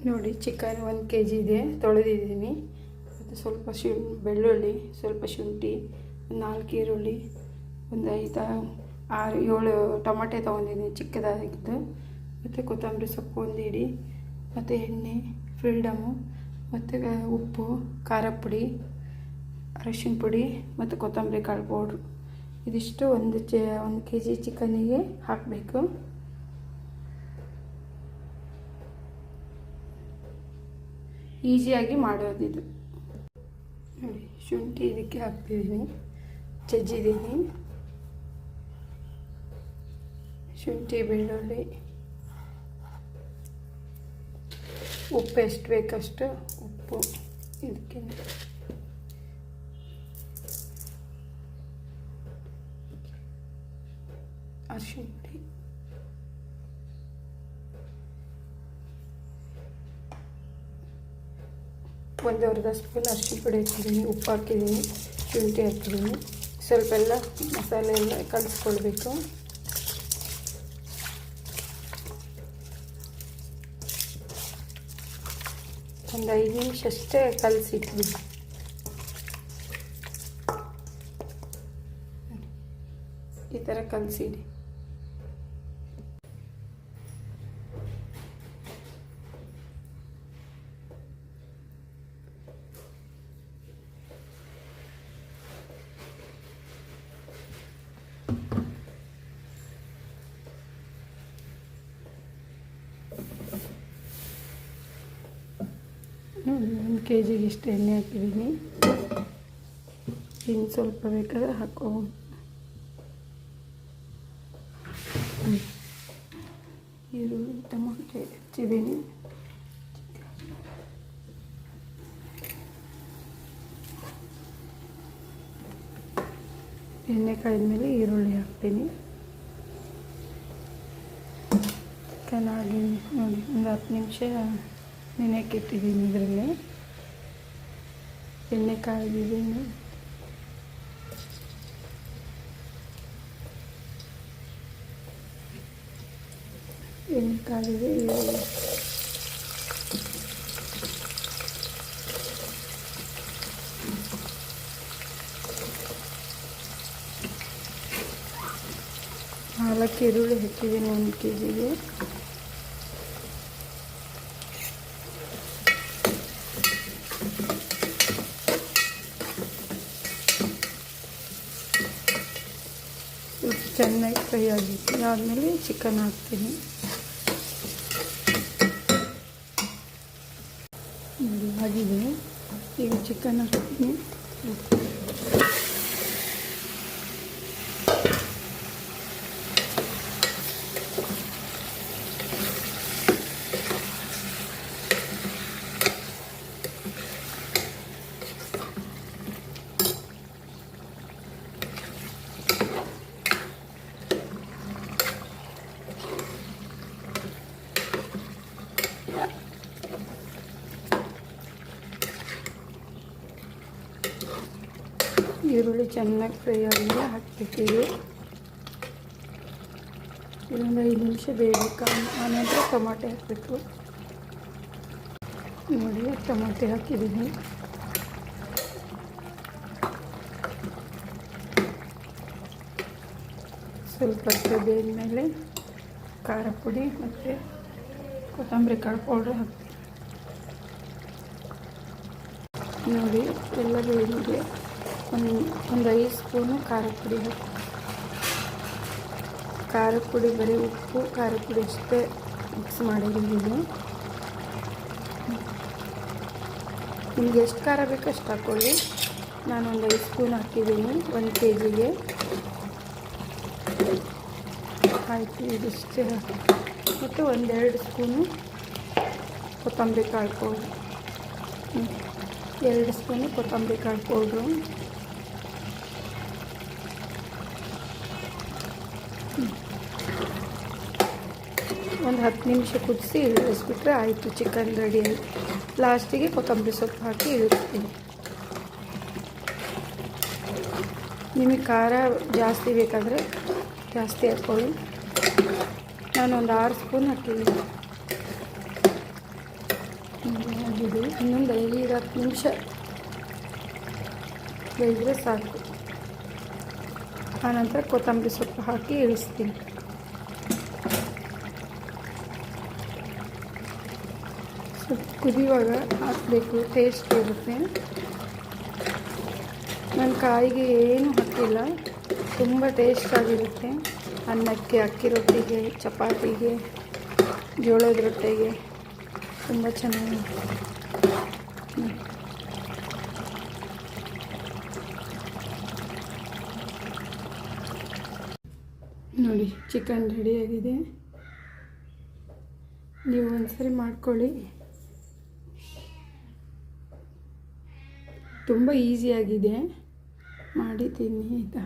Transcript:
ನೋಡಿ chicken 1 kg ಇದೆ, ತೊಳೆದಿದ್ದೀನಿ. ಮತ್ತು ಸ್ವಲ್ಪ ಬೆಳ್ಳುಳ್ಳಿ, ಸ್ವಲ್ಪ ಶುಂಠಿ, 4 ಈರುಳ್ಳಿ, ಒಂದು 5 6 7 ಟೊಮಾಟೆ ತೊಗೊಂಡಿದ್ದೀನಿ ಚಿಕ್ಕದಾಗಿದ್ದು. ಮತ್ತು ಕೊತ್ತಂಬರಿ ಸೊಪ್ಪು 1 ಹಿಡಿ, ಮತ್ತು ಎಣ್ಣೆ, ಫ್ರೀಡಮು, ಮತ್ತು ಉಪ್ಪು, ಖಾರ ಪುಡಿ, ಅರಿಶಿನ ಪುಡಿ ಮತ್ತು ಕೊತ್ತಂಬರಿ ಕಾಳು ಪೌಡ್ರು. ಇದಿಷ್ಟು 1 kg ಚಿಕನ್ನಿಗೆ ಹಾಕಬೇಕು. ಈಸಿಯಾಗಿ ಮಾಡೋದಿದು. ನೋಡಿ, ಶುಂಠಿ ಇದಕ್ಕೆ ಹಾಕ್ತಿದ್ದೀನಿ, ಜಜ್ಜಿದ್ದೀನಿ. ಶುಂಠಿ, ಬೆಳ್ಳುಳ್ಳಿ, ಉಪ್ಪು ಎಷ್ಟು ಬೇಕಷ್ಟು ಉಪ್ಪು ಇದಕ್ಕೆ. ಅರಿಶಿನ ಪುಡಿ, ಒಂದೂವರೆ ಸ್ಪೂನ್ ಅರಿಶಿನ ಪುಡಿ ಹಾಕಿದ್ದೀನಿ, ಉಪ್ಪು ಹಾಕಿದ್ದೀನಿ, ಶುಂಠಿ ಹಾಕಿದ್ದೀನಿ. ಸ್ವಲ್ಪ ಎಲ್ಲ ಮಸಾಲೆ ಎಲ್ಲ ಕಲಿಸ್ಕೊಳ್ಬೇಕು. ಒಂದು 5 ನಿಮಿಷ ಅಷ್ಟೇ ಕಲಸಿಟ್ಬಿಡಿ. ಈ ಥರ ಕಲಸಿಡಿ. ನೋಡಿ, 1 kg ಇಷ್ಟು ಎಣ್ಣೆ ಹಾಕಿದ್ದೀನಿ. ಇನ್ನು ಸ್ವಲ್ಪ ಬೇಕಾದರೆ ಹಾಕ್ಕೋಬೋದು. ಈರುಳ್ಳಿ, ಟೊಮಾಟೆ ಹೆಚ್ಚಿದ್ದೀನಿ. ಎಣ್ಣೆ ಕಾಯ್ದ ಮೇಲೆ ಈರುಳ್ಳಿ ಹಾಕ್ತೀನಿ. ಚೆನ್ನಾಗಿ ನೋಡಿ, ಒಂದು 10 ನಿಮಿಷ ನೆನೆಯಕ್ಕೆ ಇಟ್ಟಿದ್ದೀನಿ. ಇದರಲ್ಲಿ ಎಣ್ಣೆ ಕಾಯ್ದಿದ್ದೀನಿ. ಎಣ್ಣೆ ಕಾದಿದೆ. ನಾಲ್ಕು ಈರುಳ್ಳಿ ಹಾಕಿದ್ದೀನಿ 1 kgಗೆ. ಚೆನ್ನಾಗಿ ಫ್ರೈ ಆಗಿತ್ತು. ಆದಮೇಲೆ ಚಿಕನ್ ಹಾಕ್ತೀನಿ. ನೋಡಿ, ಆಗಿದೆ. ಈಗ ಚಿಕನ್ ಹಾಕ್ತೀನಿ. ಈರುಳ್ಳಿ ಚೆನ್ನಾಗಿ ಫ್ರೈ ಆಗಿದೆ, ಹಾಕ್ಬಿಟ್ಟಿವಿ. ಇದೊಂದು 5 ನಿಮಿಷ ಬೇಯಬೇಕು. ಆನಂತರ ಟೊಮಾಟೆ ಹಾಕಬೇಕು. ನೋಡಿ, ಟೊಮಾಟೆ ಹಾಕಿದ್ದೀನಿ. ಸ್ವಲ್ಪ ಹೊತ್ತು ಬೇಯ್ದಮೇಲೆ ಖಾರ ಪುಡಿ ಮತ್ತು ಕೊತ್ತಂಬರಿ ಕಾಳು ಪೌಡ್ರ್ ಹಾಕ್ತೀನಿ. ನೋಡಿ, ಎಲ್ಲ ಬೇಯಿದೆ. ಒಂದು 5 ಸ್ಪೂನು ಖಾರ ಪುಡಿ ಹಾಕಿ. ಖಾರ ಪುಡಿ ಬರೀ ಉಪ್ಪು, ಖಾರ ಪುಡಿ ಅಷ್ಟೇ ಮಿಕ್ಸ್ ಮಾಡಿದ್ದೀನಿ. ನಿಮ್ಗೆ ಎಷ್ಟು ಖಾರ ಬೇಕೋ ಅಷ್ಟು ಹಾಕ್ಕೊಳ್ಳಿ. ನಾನು ಒಂದು 5 ಸ್ಪೂನ್ ಹಾಕಿದ್ದೀನಿ 1 kgಗೆ. ಆಯಿತು, ಇದಿಷ್ಟೇ ಹಾಕಿ. ಮತ್ತು 1-2 ಸ್ಪೂನು ಕೊತ್ತಂಬರಿ ಕಾಳು ಪೌಡ್ರು. 2 ಸ್ಪೂನು ಕೊತ್ತಂಬರಿ ಕಾಳು ಪೌಡ್ರು. ಒಂದು 10 ನಿಮಿಷ ಕುದಿಸಿ ಇಳಿಸ್ಬಿಟ್ರೆ ಆಯಿತು, ಚಿಕನ್ ರೆಡಿ ಆಯಿತು. ಲಾಸ್ಟಿಗೆ ಕೊತ್ತಂಬರಿ ಸೊಪ್ಪು ಹಾಕಿ ಇಳಿಸ್ತೀನಿ. ನಿಮಗೆ ಖಾರ ಜಾಸ್ತಿ ಬೇಕಾದರೆ ಜಾಸ್ತಿ ಹಾಕ್ಕೊಳ್ಳಿ. ನಾನೊಂದು 6 ಸ್ಪೂನ್ ಹಾಕಿದ್ದೀನಿ. ಆಗಿದೆ. ಇನ್ನೊಂದು 5-10 ನಿಮಿಷ ಬೇಯಿದ್ರೆ ಸಾಕು. ಆನಂತರ ಕೊತ್ತಂಬರಿ ಸೊಪ್ಪು ಹಾಕಿ ಇಳಿಸ್ತೀನಿ. ಸ್ವಲ್ಪ ಕುದಿಯುವಾಗ ಹಾಕಬೇಕು, ಟೇಸ್ಟ್ ಇರುತ್ತೆ. ನಾನು ಕಾಯಿಗೆ ಏನೂ ಹಾಕಿಲ್ಲ, ತುಂಬ ಟೇಸ್ಟಾಗಿರುತ್ತೆ. ಅನ್ನಕ್ಕೆ, ಅಕ್ಕಿ ರೊಟ್ಟಿಗೆ, ಚಪಾತಿಗೆ, ಜೋಳದ ರೊಟ್ಟಿಗೆ ತುಂಬ ಚೆನ್ನಾಗಿರುತ್ತೆ. ನೋಡಿ, ಚಿಕನ್ ರೆಡಿಯಾಗಿದೆ. ನೀವು ಒಂದ್ಸರಿ ಮಾಡ್ಕೊಳ್ಳಿ, ತುಂಬ ಈಸಿಯಾಗಿದೆ. ಮಾಡಿ ತಿನ್ನಿ ಆಯಿತಾ.